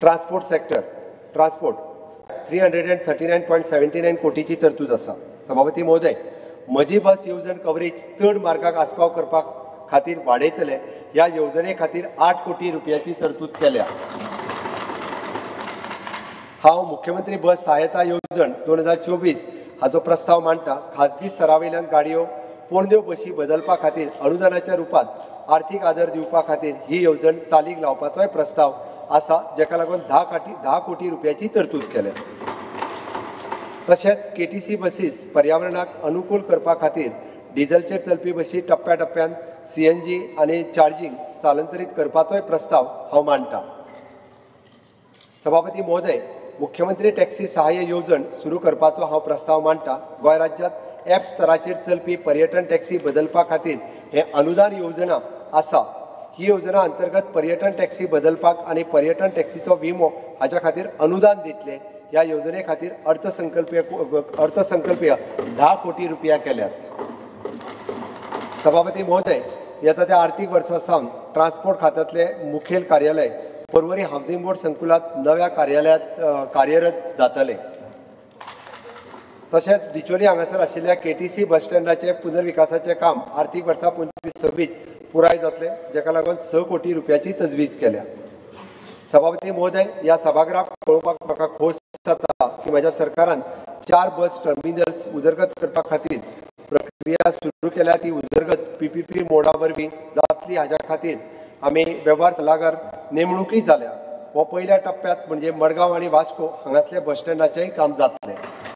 Transport sector transport 339.79 कोटीची तरतूद आसा। सभापती महोदय, म्हजी बस येवजण कव्हरेज चड मार्गाक आस्पाव करपा खातीर वाडयतले। ह्या येवजणे खातीर 8 कोटी रुपयाची तरतूद केल्या। हांव मुख्यमंत्री बस सहायता येवजण 2024 हाचो प्रस्ताव मांडटा। खाजगी स्तरावयल्यान गाडयो पोरण्यो बशी बदलपा खातीर अनुदानाच्या रुपात आर्थीक आदर दिवपा खातीर ही येवजण चालीक लावपाचोय प्रस्ताव आसा, जेका लागून 10 कोटी रुपयाची तरतूद केल्या। तशेंच केटीसी बसीस पर्यावरणाक अनुकूल करपा खातीर डिझेलचेर चलपी बसी टप्प्याटप्प्यान सीएनजी आनी चार्जिंग स्थलांतरीत करपाचोय प्रस्ताव हांव मांडटा। सभापती महोदय, मुख्यमंत्री टॅक्सी सहाय्य येवजण सुरू करपाचो हांव प्रस्ताव मांडटा। गोंय राज्यांत एप स्तराचेर चलपी पर्यटन टॅक्सी बदलपा खातीर हे अनुदान येवजणा आसा। ही येवजणा अंतर्गत पर्यटन टॅक्सी बदलपाक आनी पर्यटन टॅक्सीचो विमो हाच्या खातीर अनुदान दितले। ह्या येवजणे खातीर अर्थसंकल्पीय 10 कोटी रुपया केल्यात। सभापती महोदय, येता त्या आर्थीक वर्सा सावन ट्रान्सपोर्ट खात्यांतले मुखेल कार्यालय पर्वरी हावसिंग बोर्ड संकुलात नव्या कार्यालयात कार्यरत जातले। तशेंच डिचोली हांगासर आशिल्ल्या केटीसी बस स्टँडाचे पुनर्विकासाचे काम आर्थीक वर्सा 25-26 पुराय जातले, जेका लागून 6 कोटी रुपयाची तजवीज केल्या। सभापती महोदय, ह्या सभागृहाक पळोवपाक म्हाका खोस जाता की म्हज्या सरकारान 4 बस टर्मिनल्स उदरगत करपा खातीर प्रक्रिया सुरू केल्या। ती उदरगत PPP मोडा वरवीं जातली, हाच्या खातीर आमी वेव्हार सल्लागार नेमणूकय जाल्या। हो पयल्या टप्प्यात म्हणजे मडगांव आनी वास्को हांगासले बस स्टँडाचेंय काम जातलें।